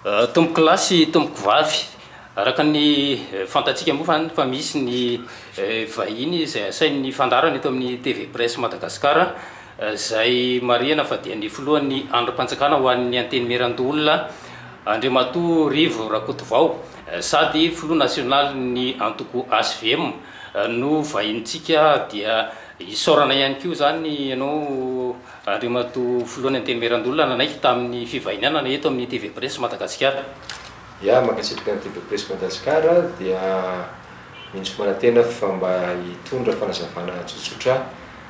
tomboko lasy tomboko vavy araka ny fantatsika moa fa misy ny vahiny zay asain'ny fandarany eto amin'ny TV Presse Madagasikara zay marihana fa dia ny foloan'ny androm-panjakana ho an'ny anteny Merandolona Andriamatoa Rivo Rakotovao sady filoha nasionaly ny antoko HVM no vahintsika dia isorana ihany koa zany ianao Andriamatoa filohan'ny anteny Merandolona nanaiky tamin'ny fivahinianana eto amin'ny TV Presse Madagasikara. Ya makasitraka ny TV Presse Madagasikara dia mintsy manantena fa mba hitondra fanazavana tsotsotra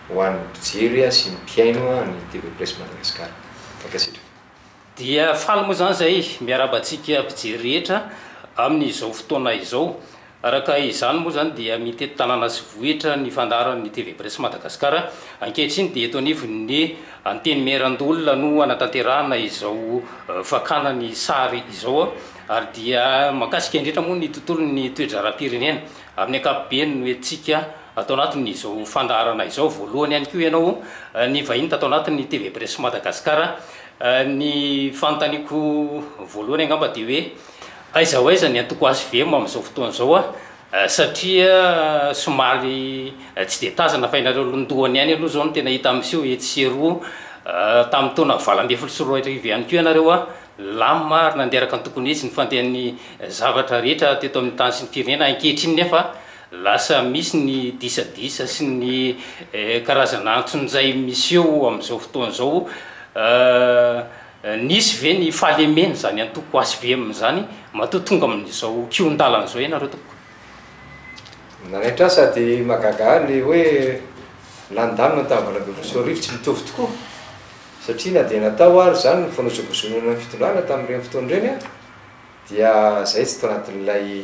ho an'ny mpijery sy ny mpiaino ny TV Presse Madagasikara. Makasitraka. Dia faly moa zany zay miarabantsika mpijery rehetra amin'izao fotoana izao. Araka izany moa zany dia mitety tanàna sy vohitra ny fandaran'ny TV Presse Madagasikara ankehitriny dia eto anivon'ny anteny Merandolona no anatanterahana izao fakana ny sary izao ary dia makasika indrindra moa ny tontolo ny toe-dra-pirenena amin'ny ankapobeny no entsika atao anatin'izao fandarana izao. Voalohany ihany koa ianao ny vahiny tatao anatin'ny TV Presse Madagasikara ny fanontaniako voalohany angamba dia hoe aiza ho aiza ny antoko HVM amin'izao fotoana zao satria somary tsy dia tazana fa inareo londohany ihany aloha zao no tena hita amin'seho etseroa tamin'ny taona 2024 ihany koa ianareo lamma ary nandeharaka ny tokony izy ny fandehan'ny zavatra rehetra teto amin'ny tany sy ny firenena ankehitriny nefa lasa misy ny disadisa sy ny karazana antson'izay misy eo amin'izao fotoana zao nisy ve ny fahalemena zany antoko HVM zany matoa tonga amin'izao kion-dalana zao ianareo tompoko. Nanaitra sady magaga le hoe landamina tamin'ny Valavolosorivy tsy mitovy tokoa satria na dia natao ary zany ny fanosabosonana ny fitondrana tamin'ireny fotoana ireny dia zay tsy tao anatin'ilay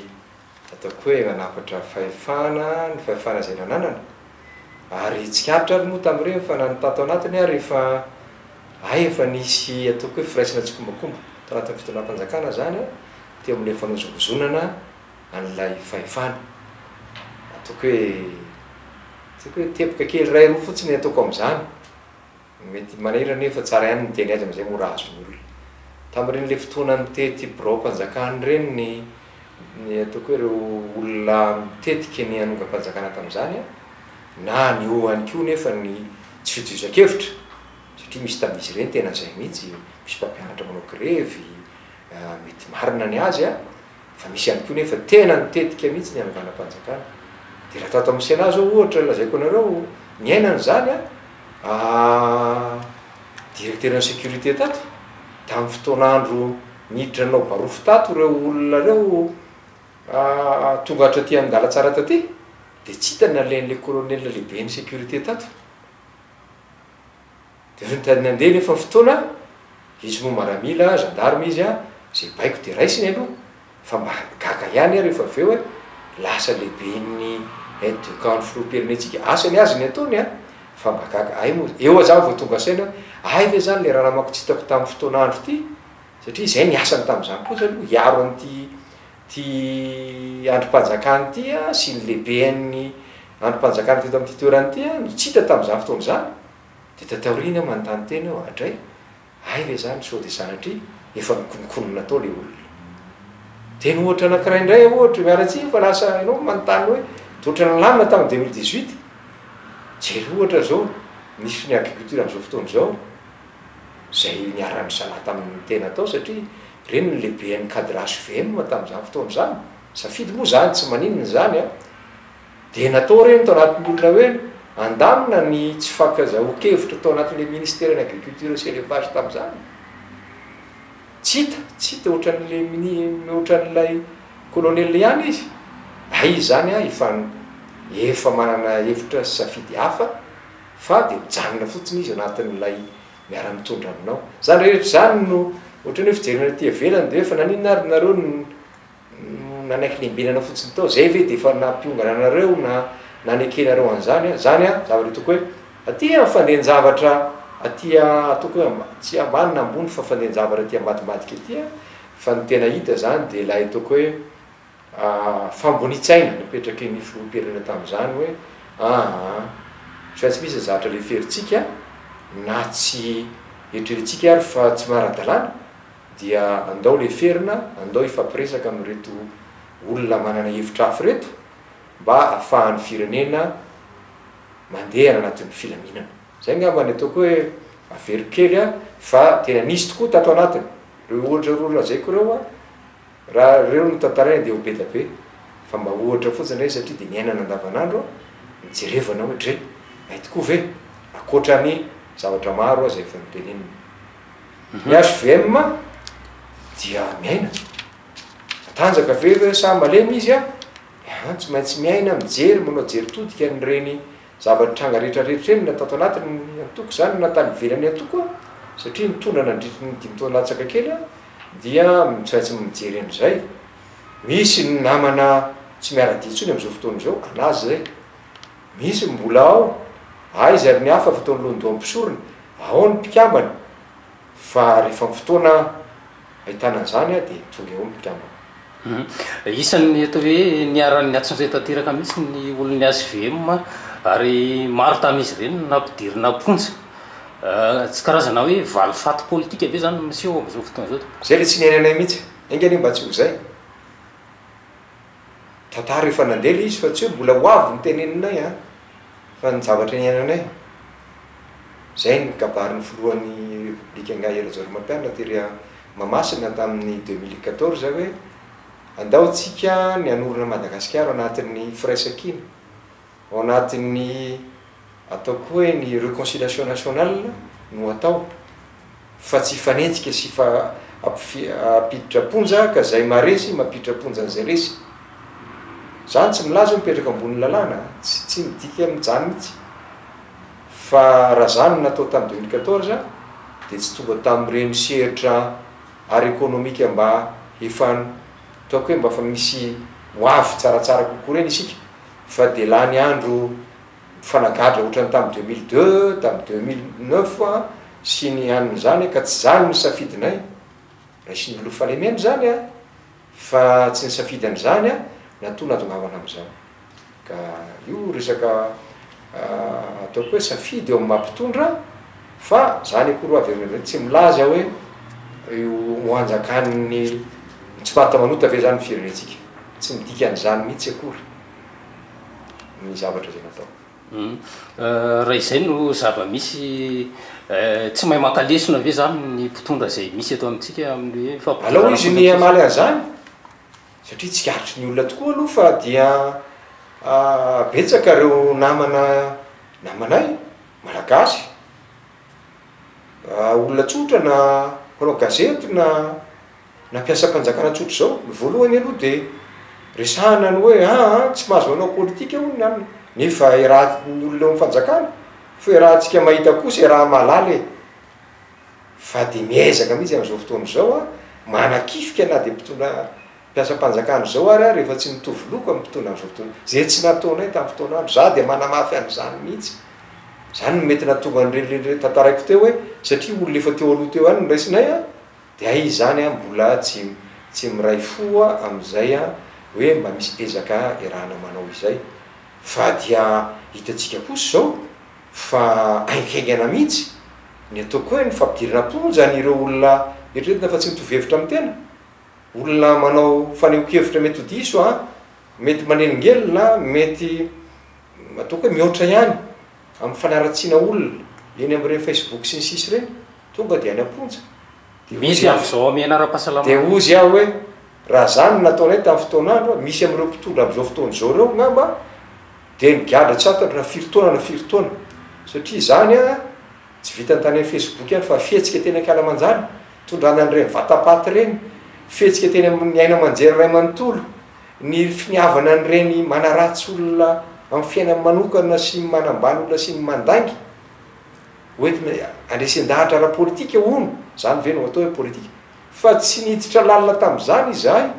ataoko hoe manapatra fahefana ny fahefana zay nananana ary tsikaritra ary moa tamin'ireny fa nanotato anatiny ary efa efa nisy ataoko hoe firaisana tsy kombakomba tao anatin'ny fitondram-panjakana zany teo amin'ilay fanosabosonana an'ilay fahefana ataoko hoe teboka kely ray roa fotsiny ataoko amin'izany mety manahirana nefa tsara ihany ny teny azy amin'izay mora azon'olona tamin'ireny le fotoana mitety birao-panjakana ireny ny ataoko hoe ireo olona mitetika ny hanonga-panjakana tamin'izany na ny eo ihany koa nefa ny tsy fitoizan-kevitra satria misy tamin'izy ireny tena zay mihitsy misy mpampianatra manao grevy mety marina ny azy fa misy ihany koa nefa tena nitetika mihitsy ny hanonganam-panjakana dia raha tato amin'ny Sénat zao ohatra lazaiko anareo ny ainany zany directeur ny sécurité tato tamin'ny fotoan'andro niditra nanao barofo tato ireo olona reo tonga hatraty amin'ny tsara taty dia tsy hitany nalen'le colonel lehibe ny sécurité tato dia nytany nandeha nefa fotoana izy moa maramila gendarme izy zay baiko dia raisiny aloha fa mba gaga ihany rehefa avy eo lasa lehibe ny aide de camp ny filoham-pirenentsika asany azy ny ataony fa mba gaga moa eo aza vao tonga saina ve zany le raha namako tsy hitako tamin'ny fotoan'andro ty satria zay ny asany tamin'izany kosa aloha hiaro an'ty androm-panjakany ty sy ny lehiben'ny androm-panjakany teto amin'ty toerany ty no tsy hita tamin'izany fotoana zany dia tataorina manontany tena adray ve zany sao dia sanatria efa mikonikonina atao le olona tena ohatra anankiray indray ohatra miaratsy fa lasa ianao manontany hoe tohatra ny lamina tamin'ny 2018 jery ohatra zao nisy ny agriculture amin'izao fotoana zao zay niarany zala tamin'ny tena atao satria reny ny lehiben'ny cadre HVM tamin'izany fotoana zany safidy moa zany tsy maninona zany dia natao reny tao anatin'ny olona hoe andamina ny tsy fakazahokevitra tao anatin'le ministère ny agriculture sy élevage tamin'izany tsy hita ohatran'ilay colonel ihany izy izy zany efa manana hevitra safidy hafa fa dia mijanona fotsiny izy anatin'ilay miara-mitondra aminao zany rehetra zany no ohatrany hoe fijerena ty avelany dia efa naninona ary nareo nanaiky lembenana fotsiny tao zay ve dia efa nampiongana anareo na nanekenareo an'izany zavatra toko hoe aty fandehan-javatra aty ataoko hoe tsy ambany na ambony fa fandehan-javatra aty ambadimbadika aty fa ny tena hita zany dia ilay ataoko hoe fambonitsaina nipetraky ny filoham-pirenena tamin'izany hoe fa tsy misy zavatra le feritsika na tsy eritreretintsika ary fa tsy maradalàna dia andao le ferina andao ifampiresaka amin'reto olona manana hevitra afy reto mba ahafahan'ny firenena mandehana anatin'ny filaminana zay ngambany ataoko hoe averokely a fa tena nisy tokoa tato anatiny reo ohatra rona zay ko reo a raha reo no tantaraina de ho be da be fa mba ohatra fotsiny rey satria de niainana andavanandro mijerevana hoe dre ay tokoa ve akoatra ny zavatra maro a zay fa mitenenina ny HVM dia miaina atanjaka ve sa malemy izy a tsy maintsy miaina mijery manao jery todika nyreny zavatra tranga rehetrarehetra eny natato anatiny antoko zany natany velany antoko a satria nitondra nandritry ny 5 taona latsaka kely a dia tsy maintsy mijery an'izay misy ny namana tsy miara-dia tsony am'izao fotoana zao anazy zay misy mbola ao aizy ary ny hafa fotoany londo ampisorony ao ny mpikambana fa rehefa ny fotoana ahitanan'izany a de tonga eo mpikambana isan'ny atao hoe niaran'ny atson'izay tanteraka mihitsy ny olon'ny HVM ary maro tamizy ireny nampidirina ponja tsy karazana hoe valifaty politika ave zany miseho am'izao fotoana zao zay le tsy niainanay mihitsy engany mba tsy ho zay tantara efa nandela izy fa tsy hoe mbola ho avy nyteneninay a fa ny zavatra niainanay zay ny kabariny filohan'ny republika nga Rajaorimampianina tery Mamasina tamin'ny 2014 hoe andaotsika ny anorona Madagasikara anatin'ny firaisakina ao anatin'ny ataoko hoe ny réconciliation nationale no atao fa tsy fanenjika sy fa apiditra ponja ka zay maresy mapiditra ponja an'izay resy zany tsy milaza mipetraka ambony lalàna tsy midika amin'izany mihitsy fa raha zany natao tamin'ny 2014 de tsy tonga tamin'ireny sehatra ary économique mba efano ataoko hoe mba fa misy hoavy tsaratsara kokoa reny isika fa de lany andro fanagadra ohatrany tamin'ny 2002 tamin'ny 2009 sy ny an'izany ka tsy zany ny safidinay raha sy ny lofalemena zany a fa tsy ny safidy an'izany a natoa natongavana am'izany ka io resaka ataoko hoe safidy eo amin'ny mampitondra fa zany akory avy amin'ireny tsy milaza hoe io moanjakan'ny tsy bata manota ave zany firenetsika tsy midika an'izany mihitsy akory ny zavatra zay natao raha izay no zava-misy tsy mahay makalesona ave zany ny mpitondra zay misy eto amintsika amin'ny alao izy ny amaly an'izany satria tsy karitry ny olona tokoa aloha fa dia betsaka reo namanay malagasy olona tsotra na mpanao gazety na nampiasa mpanjakana tsotra zao voalohany aloha de resahana ny hoe tsy mahazo manao politika ony nefa raha ny olona eo mifanjakana fa rahantsika mahita kosa raha malaly fa de miezaka mihitsy am'izao fotoana zao a manakifika na de mpitondra mpiasa mpanjakana zao ary a rehefa tsy mitovy loko amin'ny mpitondra am'izao fotoana zay tsy nataonay tamin'ny fotoana andro za de manamafy an'izany mihitsy zany no mety natonga an'reny tantaraiko teo hoe satria olona efa teo aloha teo any nyraisinay a de aizy zany a mbola tsy miray foa am'izay a hoe mba misy ezaka irahana manao izay fa dia hitatsika kosa zao fa aingaingana mihitsy ny ataoko hoe ny fampidirana ponja nyireo olona eritretina fa tsy mitovhevitra amin'ny tena olona manao fanehonkevitra mety ho diso a mety manenongelona mety ataoko hoe mihoatra ihany amin'ny fanaratsiana olona eny amin'ireny Facebook sy ny sisy reny tonga de any amponja misy am'izao amianara-pahasalama de ozy aho hoe raha zany nataonay tamin'ny fotoanandro misy amin'ireo mpitondra am'izao fotoana zao reo ngamba de migadra tsatatra na firy taona satria zany a tsy vita nytany amin'ny Facebook ihany fa fihetsika teny ankalamanjany tondrany an'ireny vatapaty reny fihetsika teny amin'ny aina manjery ray manontolo ny finiavana an'ireny manaratsy olona amin'ny fiainany manokana sy manambany olona sy ny mandangy oentina andresen-dahatra ara-politika ono zany ve no atao hoe politika fa tsy niditra lalina tamin'izany izahay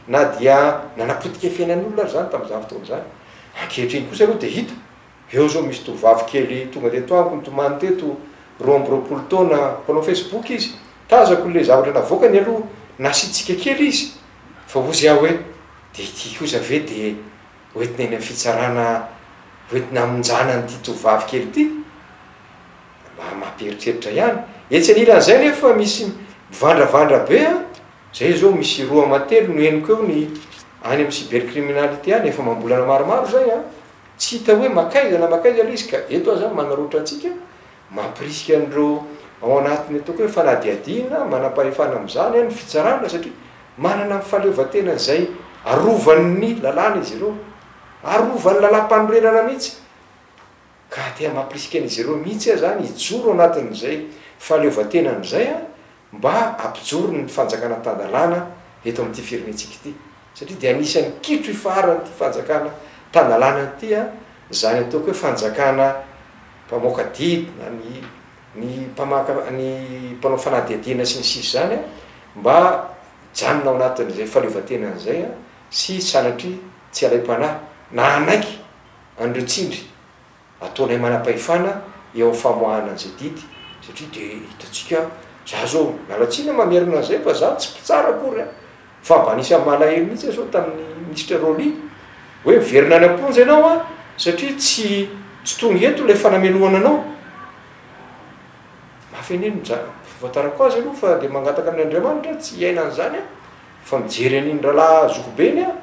na dia nanapotika fiainan'olona ary zany tamin'izany fotoana zany ankehitriny kosa aloha de hita eo zao misy tovavy kely tonga de toamiko nitomany teto roamboroapolo taona mpanao Facebook izy tazako le zavatra navokany aloha nasitsika kely izy fa ozy aho hoe de ty kosa ve de oentina eny amin'ny fitsarana oentina aminjana nyty tovavy kely ty mba mampieritreritra ihany etsy anilan'izay nefa mivandravandra be a zay zao misy roa matelo no eniko eo ny any amy cybercriminalité any efa mambolana maromaro zay a tsy hita hoe makaizana makaizana izy ka eto zany manarotra antsika mampirisika andreo ao anatiny ataoko hoe fanadiadina manam-pahefana am'izany ny fitsarana satria manana ny fahaleovatena zay arovan'ny lalàna izy ireo arovan'ny lalam-panorenana mihitsy ka tea mampirisika an'izy ireo mihitsy a zany ijoro anatin'izay fahaleovatenan'izay a mba ampijoro ny fanjakana tandalàna eto amin'ity firenentsika ity satria de anisan'ny kitro ifarany ty fanjakana tandalàna ty a zany ataoko hoe fanjakana mpamoaka didina ny mpanao fanadiadiana sy ny sisy zany a mba janona ao anatin'izay fahaleovatenan'izay a sy sanatry tsy alay-panahy na anaiky andreo tsindry ataonay manam-pahefana eo famoahana an'izay didy satria de hitatsika za zao mialatsina mamerina an'izay fa za tsy mpitsara akory a fa mba nisy malahelo mihitsy zao tamin'ny ministre Roli hoe miverina any amponjy ianao a satria tsy tonga eto lay fanamelohana anao mafeneno voatarako azy aloha fa de mangataka amin'Andriamanitra tsy iaina an'izany a fa mijery an'iny rahalahy zokobeny a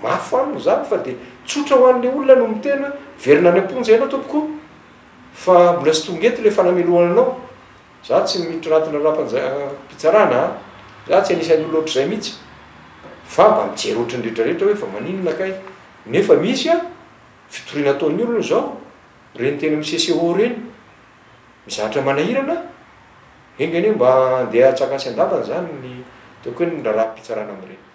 mafy aminy zany fa de tsotra ho an'le olona no mitena verina any amponjy ianao tompoko fa mbola tsy tonga eto lay fanamelohana anao za tsy miditra anatina rampitsarana za tsy anisan'ny olo ohatr'izay mihitsy fa mba mijery ohatrany rehetrarehetra hoe fa maninona kay nefa misy a fitoriana ataon'ny olona zao reny tena miseseo reny mizatra manahirana engany mba ndeha tsakasy andavana zany ny toko hoe ny raharam-pitsarana am'ireny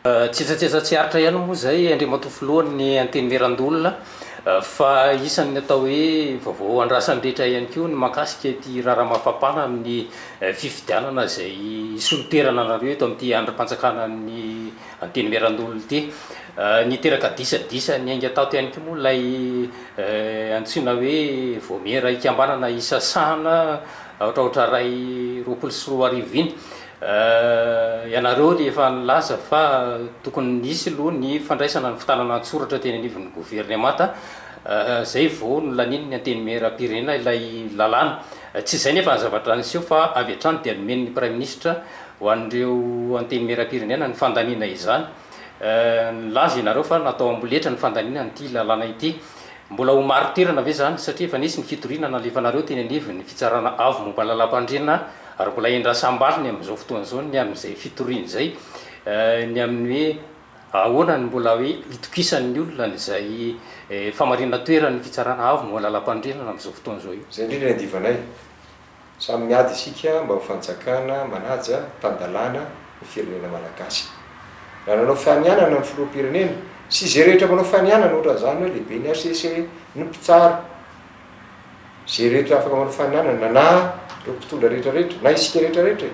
tsetsatsetsa tsy aritra ihany moa zay andriamatofoloany anteny merandolona fa isan'ny atao hoe vaovao andrasany rehetra ihany koa ny makasika ty raharamafapana amin'ny fifidianana zay soloterana anareo eto amin'ity andram-panjakana ny anteny merandolona ity niteraka disadisa ny ainga tato ihany koa moa lay antsoina hoe voamera ikambanana isasahana ohatraohatra ray roapolo sy roa arivo iny ianareo rehefa nilaza fa tokony nisy aloha ny fandraisana ny fitanana antsoratra teny anivon'ny gouvernemanta zay vao no laniny ny anteny meram-pirenena ilay lalàna tsy zay nefa ny zavatra niseo fa avy hatrany dia nomen'ny prime ministre ho an'ireo anteny meram-pirenena ny fandanina izany nilaza ianareo fa natao amboletra ny fandanina nyity lalàna ity mbola ho maro toerana ve zany satria efa nisy ny fitorinana alefanareo teny anivon'ny fitsarana avo momba lalampandrenana ary mbola endrasambaliny amin'izao fotoana zao ny amin'izay fitoriny zay ny amin'ny hoe ahoana ny mbola hoe itokisan'ny olona n'izay famarinana toerany fitsarana avo momba lalampandrenana amin'izao fotoana zao io zay indrindra ny divanay samy miady isika mba mifanjakana manaja tandalàna ny firenena malagasy raha nanao fanianana ny filoam-pirenena sy zay rehetra manao fanianana ohatra zany hoe lehibe ny ACC ny mpitsara zay rehetra afaka manao fanianana na reo mpitondra rehetrarehetra na isika rehetrarehetra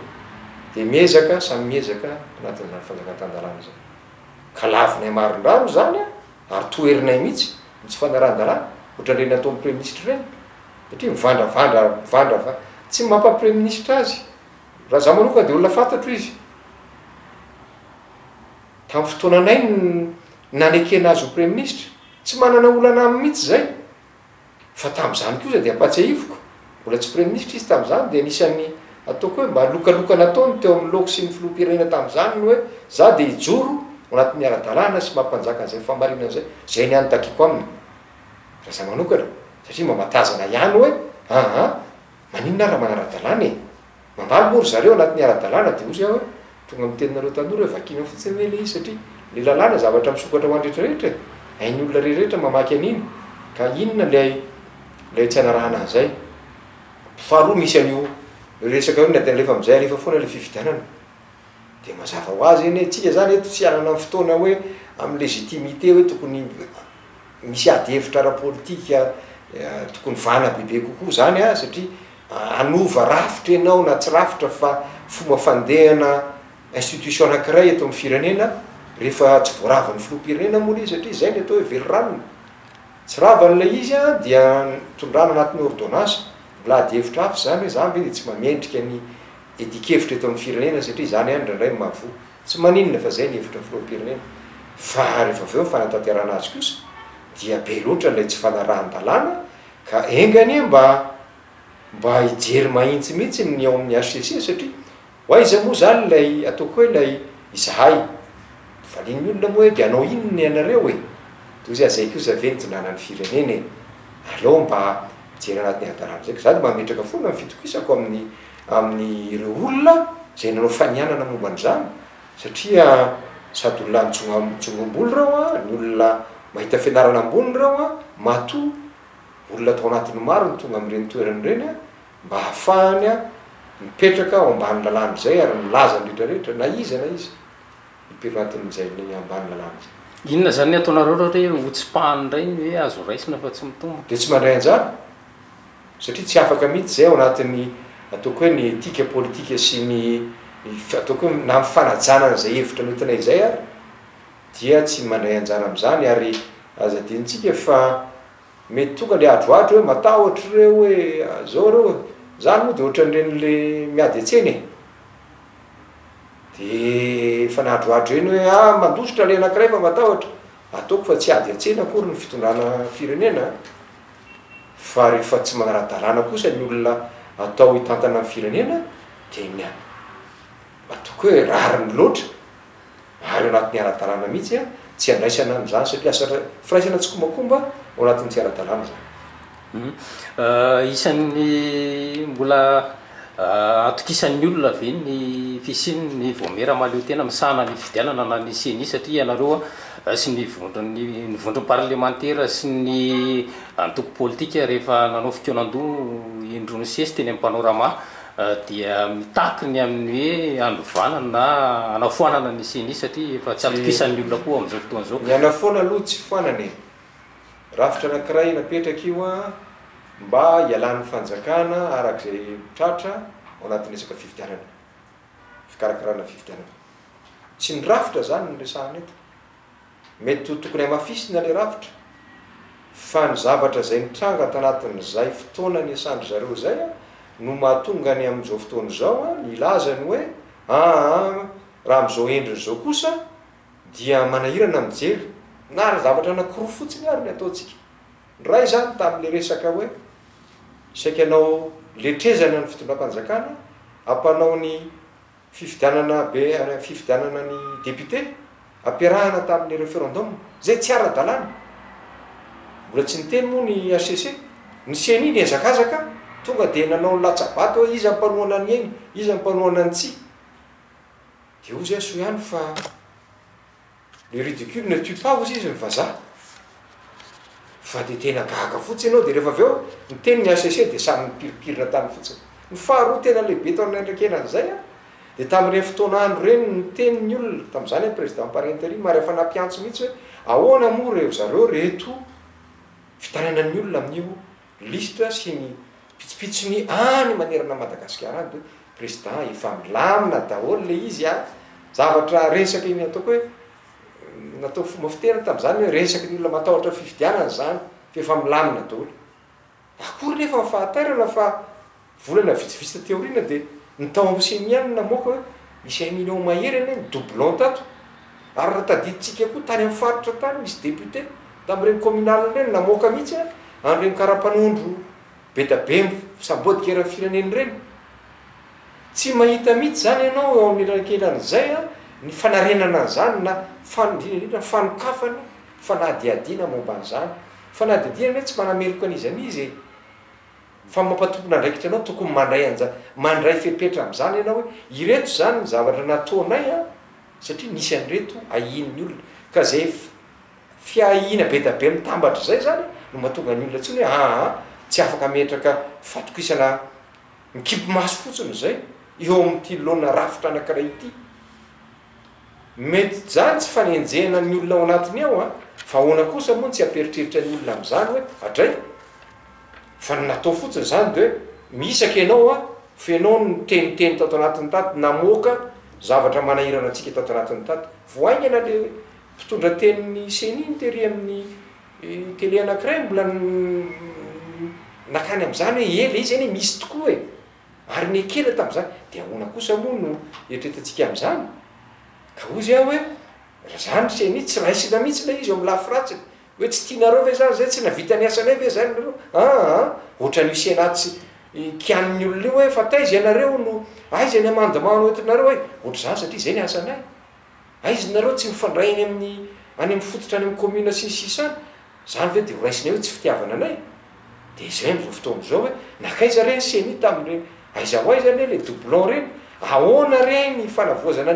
de miezaka samy miezaka anatin'izany fanjakana-tandalàna zany ka lavinay marondrano zany a ary toerinay mihitsy tsy fanaran-dalàna ohatran'ireny natao amin'ny premier ministre reny satria mivandravandra fa tsy mampa-premier ministre azy raha za manoka de olona fantatro izy tamin'ny fotoananay nanekena azy ho premier ministre tsy manana olana aminy mihitsy zay fa tamin'izany kosa de ampatsiahivoko mbola tsy premier ministre izy tamin'izany de anisan'ny ataoko hoe mba lokaloka nataony teo amin'ny loko sy ny filoam-pirenena tamin'izany no hoe za de hijoro ao anatin'ny ara-dalàna sy mampanjaka an'izay famarinana zay zay ny anotakiko aminy raha za manokana satria mba matazana ihany hoe maninona raha manara-dalàna e mandalo mory zareo anatin'ny ara-dalàna de ozy aho hoe tonga amin'ny teninareo tanora hoe vakina fotsiny ve le izy satria le lalàna zavatra misokatra ho andrehetrarehetra hainy olona rehetrarehetra mamaky an'iny ka inona lay tsy anarahana an'izay faharoa misy an'io resaka hoe nadalefa am'izay alefa foana le fifidianana de mazava ho azy eny tsika zany eto tsy anana amin'ny fotoana hoe amin'ny légitimité hoe tokony misy ady hevitra ara-politika tokony vana bebe kokoa zany a satria anova rafitra ianao na tsy rafitra fa fomba fandehana institution anankiray eto amin'ny firenena rehefa tsy voaravan'ny filoam-pirenena moa le izy satria zay ny atao hoe veloranona tsy ravan'ilay izy a dia tondrana anatin'ny ordonnance mbola ady hevitra hafa zany hoe zany ve de tsy mamendrika ny edikevitra eto amin'ny firenena satria zany any ndraindray mavo tsy maninona fa zay ny hevitra ny filoam-pirenena fa rehefa aveo fanatanterana azy kosa dia be loatra lay tsy fanarahan-dalàna ka engany mba hijery mahitsy mihitsy ny ao amin'ny ACC satria oaiza moa zany lay ataoko hoe lay izahay valiny olona moa hoe de anao inony ianareo e toy zy azay koa zaveny tonanany fireneny aleo mba mijery anatin'ny adarana zay ko za de mametraka foana ny fitokisako amin'ny ireo olona zay nanao fanianana momba an'izany satria sady olona ntsongam-bolo reo a ny olona mahita fianarana amboniny reo a mato olona atao anatin'ny maro ny tonga am'ireny toerany reny a mba hahafahany a mipetraka ao ambany lalàna zay ary milaza nydretrarehetra na izy ipero anatin'izay ambany lalàna zay. Inona zany ataonareo raha hoe hotsipahany reny hoe azo raisina fa tsy mitombo de tsy mandray anjara satria tsy afaka mihitsy zay ao anatin'ny ataoko hoe ny etika politika sy ny ataoko hoe na mifanajanana zay hevitra noentinay zay ary dia tsy mandray anjara am'izany ary azadintsika fa mety tonga le adroadro hoe matahotra reo hoe zao reo zany moa de ohatran'ireny le miady atseny de fa naadroadro eny hoe mandositra le anankiray fa matahotra ataoko fa tsy ady atsena akory ny fitondrana firenena fa rehefa tsy manara-dalàna kosa ny olona atao hitantana amin'ny firenena de ny ataoko hoe rariny loatra ary anatin'ny ara-dalàna mihitsy a tsy andraisana am'izany satria asa firaisana tsy kombakomba ao anatin'ny tsy ara-dalàna zany. Isan'ny mbola atokisan'ny olona ve ny fisiny ny voamera maleo tena misahana ny fidianana na ny seni satria ianareo sy ny vondrony parlementaire sy ny antoko politika rehefa nanao fikonan-doha indrony sesy teny amin'ny panorama dia mitaky ny amin'ny hoe andovanana na anafoanana ny seni satria efa tsy atokisan'ny olona koa amin'izao fotoana zao. Ny anafoana aloha tsy foanany rafitra anankiray napetraka io a mba ialan'ny fanjakana arak'izay tratra ao anatin'ny resaka fifidianana fikarakarana fifidianana tsy ny rafitra zany ny resahana eto mety tokony hamafisina le rafitra fa ny zavatra zay nitranga tanatin'izay fotoana ny asandry zareo zay a no mahatonga ny amin'izao fotoana zao a ny ilazany hoe raha am'izao endriny zao kosa dia manahirana mijery na ry zavatra anakiroa fotsiny ary ny ataotsika ray zany tamin'le resaka hoe saika anao letrezana ny fitondram-panjakana ampanao ny fifidianana fifidianana ny député ampiarahana tamin'ny référendum zay tsy ara-dalàna mbola tsy niteny moa ny HCC ny CNI ny azakazaka tonga de nanao latsabaty hoe izy ampanoana ny eny izy ampanoana ny tsy de ozy aso ihany fa le ridicule ne tue pas ozy izy mivazaha fa de tena gaga fotsiny anao de rehefa avy eo niteny ny HCC de samy mipiripirina tany fotsiny ny faharoa tena lehibe tao nandrekenan'izay a de tamin'ireny fotoana andro reny niteny ny olona tam'izany a président par intérim ary efa nampiantso mihitsy hoe ahoana moa reo zareo reto fitaranan'ny olona amin'io listra sy ny pitsopitsony any manerana Madagasikara any de président efa milamina daholo le izy a zavatra resaka iny ataoko hoe natao fomba fitena tam'izany hoe resaky ny olona matahotra fifidianana zany fa efa milamina daholo akory nefa fahatarana fa volana vitsivitsy teoriana de nytao am'seny ihany namoaka hoe misy 1 million mahery eny doublon tato ary raha tadiditsika koa tany amin'ny faritra tany misy député tamin'ireny communal reny namoaka mihitsy a an'ireny karapanondro be da be sambodika era fireneny reny tsy mahita mihitsy zany ianao eo amin'ny elankelan'izay a ny fanarenana zany na fanindrindrindrina fanokafany fanadiadiana momba an'izany fanadiadiana hoe tsy manameriko an'izy an'izy fa mampatompona andraikitra anao tokony mandray fepetra am'izany ianao hoe ireto zany ny zavatra nataonay a satria nisy an'reto ahinin'ny olona ka zay fiahina be da be mitambatra zay zany no mahatonga ny olona tsiny hoe tsy afaka metraka fatokisana mikipy maso fotsiny zay eo amin'ity lona rafitra anankiray ity mety zany tsy fanenjehana ny olona ao anatiny ao a fa ahoana kosa moa tsy amperitreritra ny olona am'izany hoe adray fa natao fotsiny zany de hoe miisaka ianao a fa ianao ny teniteny tato anatin'ny tato namoaka zavatra manahirana antsika tato anatin'ny tato voaingana le mpitondra tenin'ny CNI nitery amin'ny télé anankiray mbola nakany am'izany hoe ela izy eny misy tokoa e ary ny ekela tam'izany de ahoana kosa moa no eritretantsika am'izany ka ozy aho hoe zany CNI tsy raisina mihitsy la izy eo amin'ny lafiratsiny hoe tsy tianareo ve zany zay tsy navita ny asanay ve zany nareo ohatran'io Sénat kian'ny olona io hoe fa taizy ianareo no aizy ny amandamano oetrinareo hoe ohatra zany satria zay ny asanay aizy nareo tsy mifandray any amin'ny fototra any amin'ny commune sy ny sisa any zany ve de horaisinay hoe tsy fitiavana anay de izay am'izao fotoana zao hoe nakaiza reny seny tamin'ireny aiza ho aiza ane le doublon reny ahoana reny fanavoazana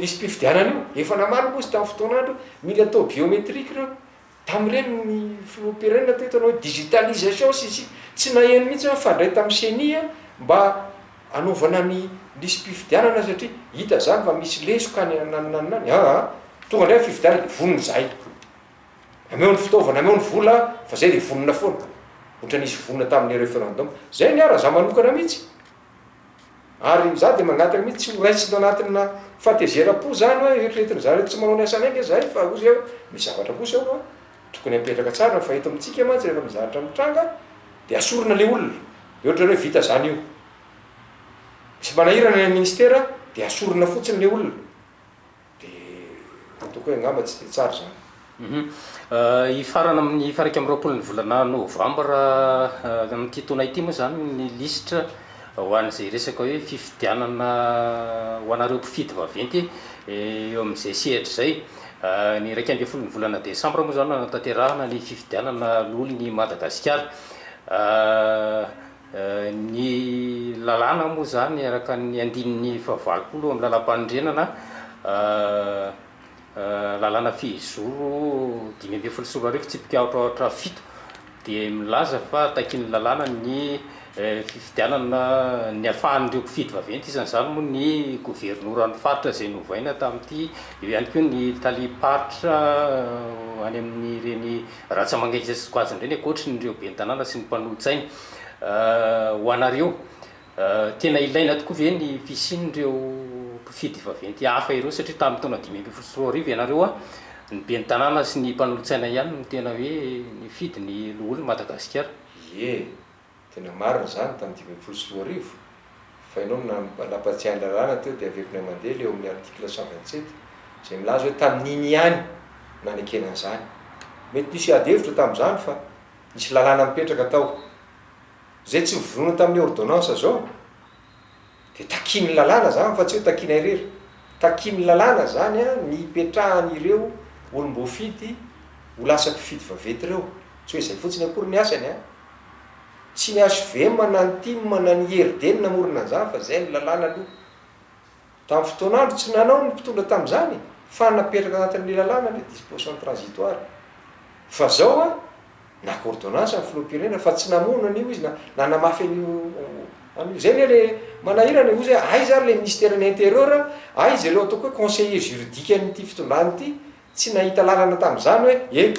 lisy-pifidianana io efa namalo mozy tamin'ny fotoanandro mila atao biométrique reo tamin'ireny ny filopirenina to hitanao hoe digitalisation sisy tsy naheno mihitsy mifandray tamin'ny senia mba anaovana ny lisy-pifidianana satria hita zany fa misy lesoka ny naninany tonga ndray fifidianana de vonony zay ameo ny fitaovana ameo ny vola fa zay de vonona foana ohatra nisy vonona tamin'ny référendum zay niara za manokana mihitsy ary za de magnataka mihitsy tsy horaisy to anatina fatezera-po zany hoe eritreretiny za reto tsy manao ny asana nge zay fa ozy eo misy zavatra kosa eo tokony apetraka tsara fa eto amitsika mantsy rehefa mizaratra mitranga de asorona le olona de ohatra hoe vita zany io misy manahirana ny ministera de asorona fotsiny le olona de toko hoe angamba tsy de tsara zany ifarana amin'ny faraika am'roapolo ny volana novambra am'ty taona ity moa zany ny lisitra ho an'izay resaka hoe fifidianana ho anareo mpifidy vaventy eo am'izay sehatra zay ny raiky amby folo ny volana desambra moa zany nanatanterahana ny fifidianana lolony Madagasikara ny lalàna moa zany araka ny andininy fahavalopolo amin'ny lalam-panondrenana lalàna fizoro 5 tsipika ohatraohatra fito de milaza fa takiny lalàna ny fifidianana ny afahan'ireo mpifidy vaventy isan'izany moa ny gouvernora ny faritra zay novaina tamin'ity eo ihany koa ny taliparitra any amin'ny reny ratsamangaisa sy koaziny reny akoatry nyreo be ny tanàna sy ny mpanolotsaina ho anareo tena ilaina tokoa ve ny fisin'ireo mpifidy vaventy hafa ireo satria tamin'ny taona 2024 ianareo ny be ny tanàna sy ny mpanolotsaina ihany no tena hoe ny fidy ny loholony Madagasikara tena marina zany tamin'ny 2024 fa ianao napatsiahany lalàna teo de avekony mandeha leo amin'ny article 127 zay milaza hoe tamin'iny ihany nanekenan'izany mety nisy adevitra tamin'izany fa nisy lalàna mipetraka tao zay tsy vonoina tamin'ny ordonnance zao de takiny lalàna zany fa tsy hoe takiny irery takiny lalàna zany ny ipetrahany ireo olom-bofidy ho lasa mpifidy vaventy reo tsy hoe zay fotsiny akory ny asany tsy ny HVM na ny TIM na ny IRD namorona an'izany fa zay ny lalàna aloha tamin'ny fotoanandro tsy nanao ny mpitondra tamin'izany fa napetraka anatin'le lalàna le disposition transitoire fa zao naka ordonnance amin'ny filoham-pirenena fa tsy namonana an'io izy na namafy an'io zay ny le manahirana ozy ay zany le ministère ny intérieur ay izy reo ataoko hoe conseiller juridique an'ity fitondrany ity tsy nahita lalana tamin'izany hoe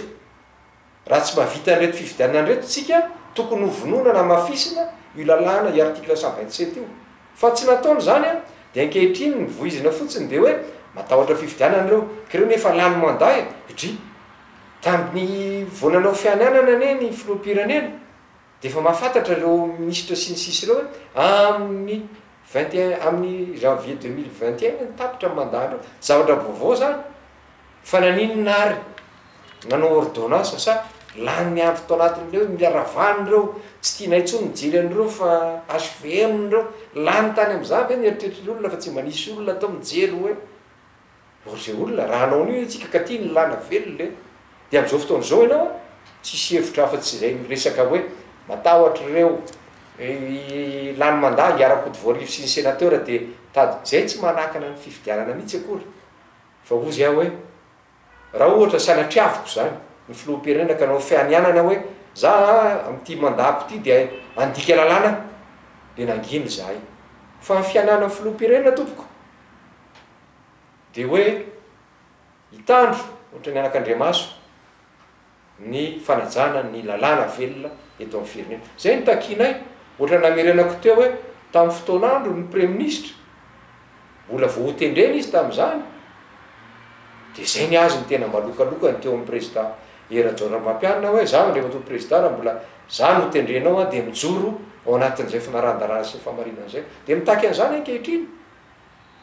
raha tsy mahavita an'reto fifidianana an'reto tsika tokony hovonona na mafisina io lalàna i article 127 io fa tsy nataony zany de ankehitriny ny voizina fotsiny de hoe matahotra fifidianana reo kereo nefa lany manday itry tamin'ny vonanao fiananana ane ny filoham-pirenena de efa mahafantatra reo ministre sy ny sisy reo amin'ny 21 amin'ny janvier 2021 nitapitra mandalo zavatra vaovao zany fa naninona ary nanao ordonnance sa lany andro to anatin'ireo miaravany reo tsy tianay tsony mijery an'ireo fa HVM reo lany tany am'izany ve nieritreritry olona fa tsy manisy olona atao mijery hoe orzay olona raha anao an'io tsika ka tia ny lana velona le de am'izao fotoana zao ianao tsisy hevitra afa-tsy zay miresaka hoe matahotra reo lany mandagy ara-kody voarivo sy ny sénateur de tady zay tsy manakana ny fifidianana mihitsy akory fa ozy aho hoe raha ohatra sanatriaviko zany ny filoham-pirenena ka nao fianianana hoe za am'ty mandapo ty de andika lalàna de nanginy zahay fa ny fianana ny filoham-pirenena tompoko de hoe hitandro ohatra ny anak'Andriamaso ny fanajana ny lalàna velona eto amin'ny firenena zay ny takinay ohatra namerenako teo hoe tamin'ny fotoanandro ny premier ministre mbola vohotendreny izy tamin'izany de zay ny azy ny tena malokaloka ny teo amin'ny président Rajaonarimampianina hoe za rehefa to président raha mbola za no tendrenao de mijoro ao anatin'izay finaran-dalàna sy famarinan'izay de mitaky an'izany ankehitriny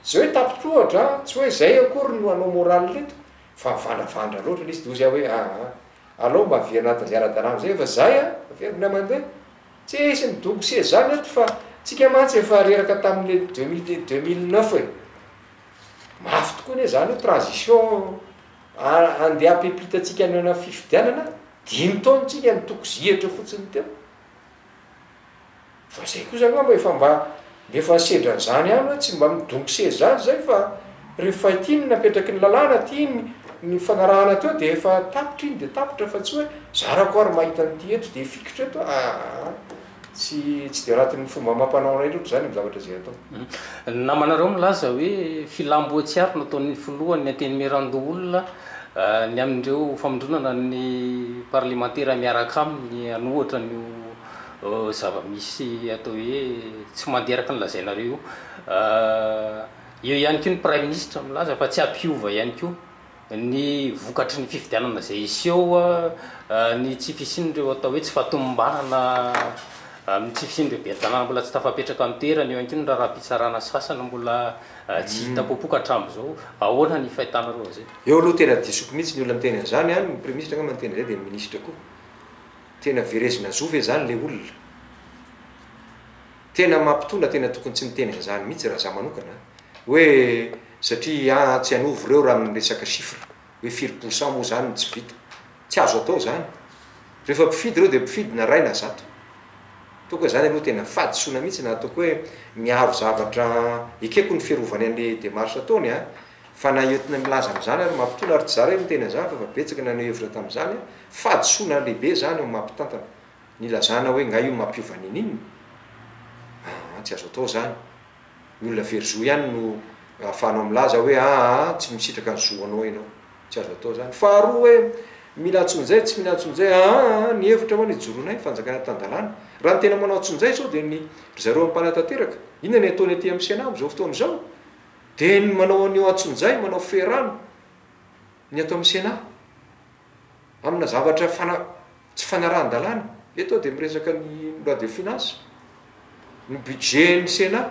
tsy hoe tapitrohatra tsy hoe zay akory no anao moraly reto fa vandravandra loatra izy de ozy aho hoe alao mavy anatin'ny zara-dalàna zay fa zay a averina mandeha tsy isy midongo se zany ato fa tsika mantsy efa reraka tamin'le 2009 e mafy tokoa ne zany hoe transition andeha ampipitatsika nana fifidianana 5 taona tsika nitoko zihatra fotsiny teo fa zay koa zany mba efa sedran'zany any hoe tsy mba midongo se zany zay fa rehefa tiany napetraky ny lalàna tiany ny fanarahana teo de efa tapitra iny de tapitra fa tsy hoe zarako ary mahita nyty eto de fikitra eto tsy de anatin'ny fomba mampanao anay loatra zany zavatra zay atao namanareo milaza hoe filamboatsiary no ataon'ny filohany ny anteny merando olona ny amindreo famondronana ny parlementaire miaraka aminy anohatra no zava-misy atao hoe tsy manderaka ny lazainareo eo ihany koa ny prime ministre milaza fa tsy ampiova ihany koa ny vokatry ny fifidianana zay iseho ny tsy fisin'ireo atao hoe tsy fahatomombanana amin'ny tsy fisin'ireo be tanàna mbola tsy tafapetraka amin'ny toerana eo ihany koa ny raha-pitsarana sasana mbola tsy hitapopoka hatramin'izao ahoana ny fahitanareo zay eo aloha tena disoko mihitsy ny olona miteny an'izany any ny premier ministre nga manteny zay de ny ministre koa tena verezina zove zany le olona tena mampitondra tena tokony tsy miteny an'izany mihitsy raha za manokana hoe satria tsy anovo reo raha amin'ny resaka chiffre hoe 4% moa zany tsy vita tsy azo atao zany rehefa mpifidy reo de mpifidy na ray na zato tokoa zany aloha tena fadisoana mihitsy na ataoko hoe miaro zavatra ekeko ny fiarovany an'le démarche ataony fa na entina milaza am'izany ary mampitondra ary tsy zara hoe miteny an'izany fa betsaka na hevitra tam'izany fadisoana lehibe zany ao mampitantana ny lazana hoe nga io mampiova nininy tsy azo atao zany ny olona verizo ihany no ahafahanao milaza hoe tsy misitraka ny zoanao ianao tsy azo atao zany faharoa hoe mila atsonjay tsy mila atsonjay ny hevitra moa ny joronay fanjakana tan-dalàna raha ny tena manao atsonjay zao de ny zareo am'mpanatanteraka inona ny ataony aty amin'ny senamo zao fotoana zao de ny manao an'io atsonjay manao ferano ny atao amin'ny sena amina zavatra tsy fanarahan-dalàna eto de miresaka ny loi de finance ny budget ny sena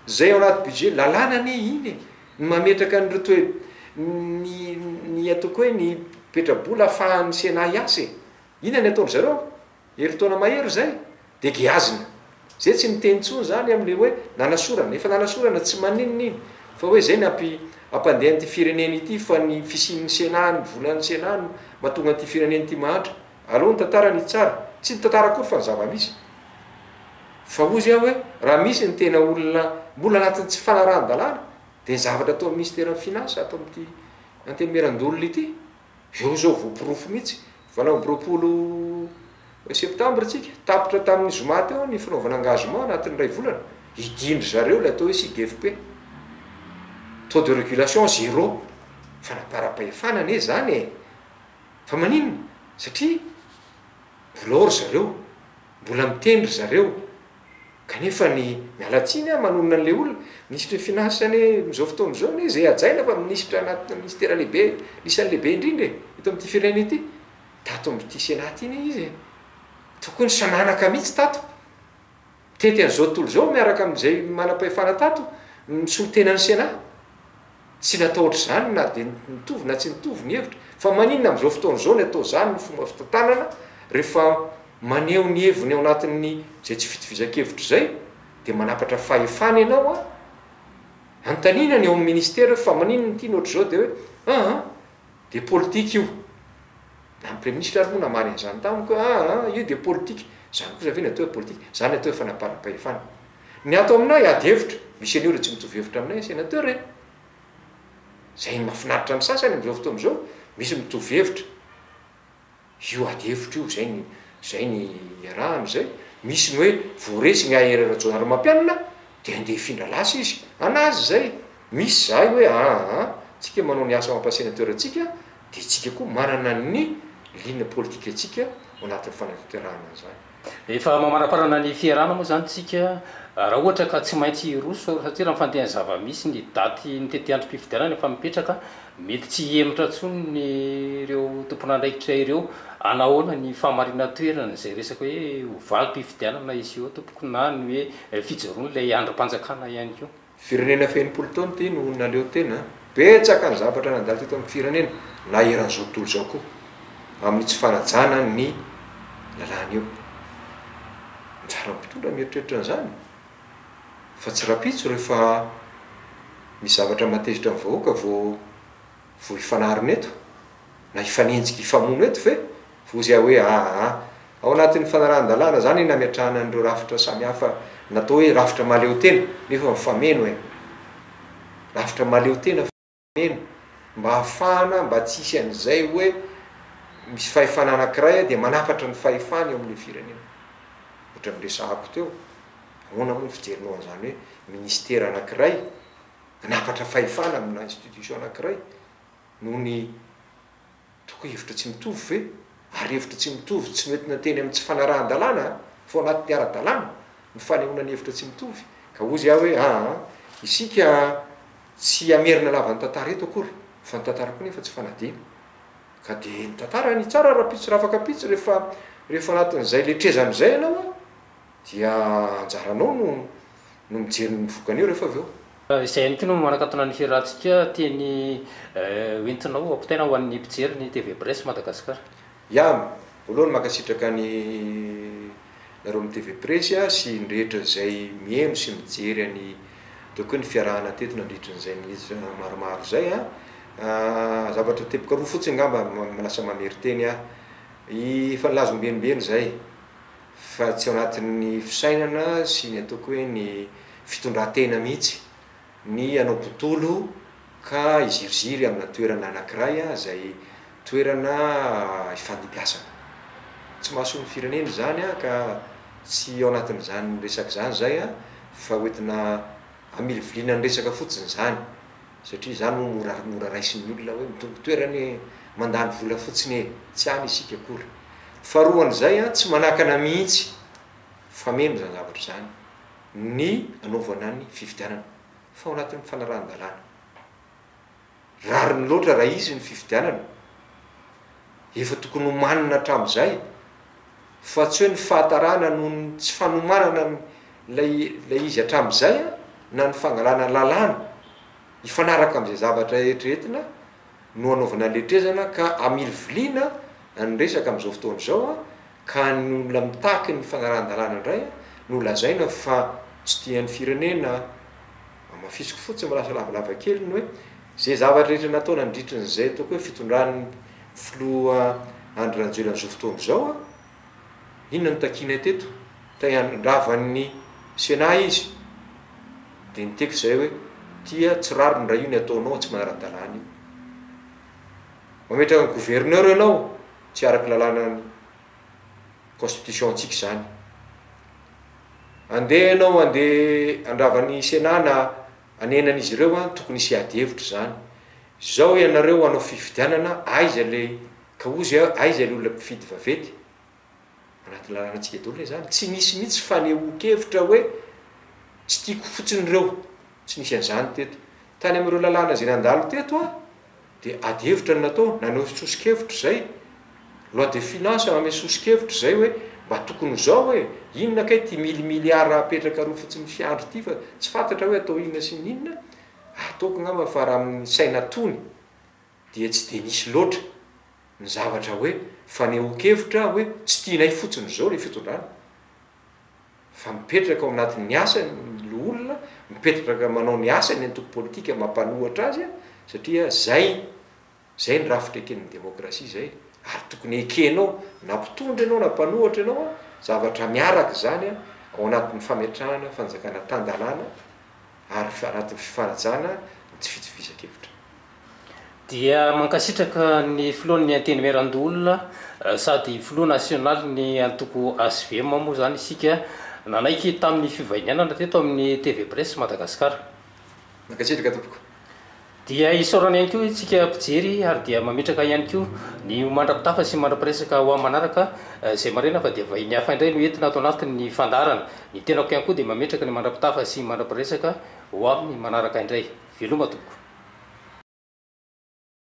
zay ao anaty budget lalàna ane iny ny mametraka ny reto hoe ny ataoko hoe ny petrabola afahan'ny sena iasy ina ny ataony zareo heritaona mahery zay de giazina zay tsy miteny tsony zany am'le hoe nanasorana efa nanasorana tsy maninona iny fa hoe zay ny ampandeha n'ty fireneny ity fa ny fisin'ny sena ny volan'ny sena no mahatonga n'ty fireneny ty mahantra aloha ny tantara ny tsara tsy ny tantara kory fa ny zava-misy fa ozy aho hoe raha misy ny tena olona mbola anatin'ny tsy fanarahan-dalàna de ny zavatra atao amin'ny ministère finance atao am'ty anteny merandolona ity eo zao voapirofo mihitsy vanao roapolo septembre tsika tapitra tamin'ny zoma teo ny fanaovana engagement anatin'ny ray volana idindry zareo le atao hoe CDFP taux de régulation 0 fanapara-pahefana ne zany fa maninona satria mbola ory zareo mbola mitendry zareo kanefa ny mialatsiny manonona an'le olona ministre finance ane mizao fotoana zao ne zay ajaina fa ministre anaty ministère lehibe lisan'ny lehibe indrindra eto amin'ty firenena ity tato am'ty senaty iny izy tokony sananaka mihitsy tato tety an'izao tontolo zao miaraka am'izay manam-pahefana tato misolitenan'ny sena tsy natao ohatry zany na de nitovy na tsy nitovy ny hevitra fa maninona am'izao fotoana zao ny atao zany ny fomba fitantanana rehefa maneho ny heviny ao anatin'ny zay tsy fitovizan-kevitra zay de manapatra fahefana ianao antaninany eo amin'ny ministère fa maninona ty nohatry zao de hoe de politika io na ny premier ministre ary moa namary an'izany tamiko io de politika zany koa zavena atao hoe politika zany atao hoe fanapara-pahefana ny atao aminay ady hevitra misy an'io re tsy mitovy hevitra aminay sénateur zay mahafinaritra ny sasany am'izao fotoana zao misy mitovy hevitra io ady hevitra io zay ny iarahany zay misy ny hoe voaresy ny ahererajonary mampianana de andeha hifindra lasa izy anazy zay misy zay hoe tsika manao ny asa mampasénateur atsika de tsika koa manana ny ligne politique atsika ao anatin'ny fanatanterahana zany efa mamaraparana ny fiarana moa zany tsika raha ohatra ka tsy maintsy roso satria raha mifandeha zava-misy ny daty ny tetiandrom-pifidianana efa mipetraka mety tsy hemitra ntsony ny reo tompon'andraikitra ireo anahoana ny famarina toerana zay resaka hoe ovaly-pifidianana izy eo tompoko na ny hoe fijoroany lay androm-panjakana ihany koa firenena fenimpolo taona ty no naleo tena betsaka ny zavatra nandalo teto amin'ny firenena na eran'izao tontolo zao koa amin'ny tsy fanajana ny lalàna io njara mpitondra mieritreritra n'izany fa tsy rapitso rehefa misy zavatra matezitra ny vahoaka vo hifanarina eto na hifanenjika hifamono eto ve vo zay hoe ao anatin'ny fanarahan-dalàna zany na miatrahana an'ireo rafitra samihafa natao hoe rafitra maleo tena nefa mifameno e rafitra maleo tena fameno mba hahafahana mba tsisy an'izay hoe misy fahefana anankiray dia manapatra ny fahefany eo amin'ny firenena ohatra miresahako teo ahoana moa ny fijerinao an'izany hoe ministera anankiray manapatra fahefana amina institution anankiray noho ny toko hevitra tsy mitovy ve ary hevitra tsy mitovy tsy noentina teny amin'ny tsy fanarahan-dalàna fa anatin'ny ara-dalàna ny fanehoana ny hevitra tsy mitovy ka ozy aho hoe isika tsy amerina lavany tantara eto akory fa ny tantara koa nefa tsy fanadina ka dia ny tantara ny tsara rapitso raha afaka pitso rehefa anatin'izay letrezan'izay ianao dia anjaranao no mijery ny vokany eo rehefa avy eo izay ihany koa no manakatona ny fiarahantsika tiany entinao ampitaina ho an'ny mpijery ny TV Presse Madagasikara ia voalohany makasitraka ny nareo amin'ny TV Presse sy ny rehetra izay mihaino sy mijery any toko ny fiarahana teto nandritran'izay minitra maromaro zay zavatra teboka roa fotsiny ngamba lasa mamery teny fa nilazo mbenimbeny zay fa tsy ao anatin'ny fisainana sy ny ataoko hoe ny fitondran-tena mihitsy ny anao tontolo ka iziriziry amina toerana anankiray zay toerana ifandimbiasana tsy mahasony firenena zany ka tsy ao anatin'izany resaka zany zay fa hoentina amilivilina ny resaka fotsiny zany satria zany mora raisin'ny olona hoe mitombo toerany mandany vola fotsiny tsy any isika akory faharoan'izay tsy manakana mihitsy fameno zany zavatra zany ny anaovana ny fifidianana fa ao anatin'ny fanarahan-dalàna rariny loatra raha izy ny fifidianana efa tokony homanina hatramin'izay fa tsy hoe ny fahatarana no tsy fanomanana lay izy hatramin'izay na ny fangalana lalàna hifanaraka amin'izay zavatra eritreretina no anaovana letrezana ka amilivilina ny resaka amin'izao fotoana izao ka ny olona mitaky ny fanarahan-dalàna indray no lazaina fa tsy tian'ny firenena mafisiko fotsiny malasa lavalava kely ny hoe zay zavatra rehetra natao nandritran'izay ataoko hoe fitondrany filoha Andry Rajoelina amin'izao fotoana izao inona no takiana teto tahiandravan'ny Sénat izy dia niteko izay hoe tia tsy raro ny raha io ny ataonao tsy manara-dalàna io mametraka ny gouverneur ianao tsy araky lalàna ny constitution antsika zany andeha ianao andeha andravan'ny Sénat na anenan'izy ireo tokony hisy ady hevitra zany zao ianareo anao fifidianana aiza le ka ozy aiza le olona mpifidy vavety anaty lalàna antsika daholo le zany tsy misy mihitsy fanehoan-kevitra hoe tsy tiako fotsiny ireo tsy nisy an'izany teto tany amin'ireo lalàna zay nandalo teto dia ady hevitra ny natao nanao sosikevitra zay loi de finance ame sosikevitra zay hoe mba tokony zao hoe inona kay ty milimiara apetraka roa fotsiny fiandro ty fa tsy fantatra hoe atao inona sy ninona ataoko ngamba fa raha amin'ny saina tony dia tsy de nisy loatra ny zavatra hoe fanehoan-kevitra hoe tsy tianay fotsiny zao le fitondrana fa mipetraka ao anatin'ny asany ny olona mipetraka manao ny asany antoko politika mampanohatra azy satria zay ny rafitra eken'ny demokrasia zay ary tokony ekenao nampitondra ianao nampanohatra ianao zavatra miaraka zany ao anatin'ny fametrahana fanjakana tan-dalàna ary anatin'ny fifanajana tsy fitsifizakevitra dia mankasitraka ny filohan'ny anteny meran-dolona sady filoha nasionaly ny antoko ASVM moa zany isika nanaiky tamin'ny fivainianana teto amin'ny TV Presse Madagasikara mankasitraka tompoko dia isaorana ihany koa itsika mpijery ary dia mametraka ihany koa ny mandrapitafa sy mandrapiresaka ho amin'ny manaraka zay marena fa dia vahiny hafa indray no entina atao anatin'ny fandarana ny tenako ihany koa dia mametraka ny mandrapitafa sy mandrapiresaka ho amin'ny manaraka indray veloma tompoko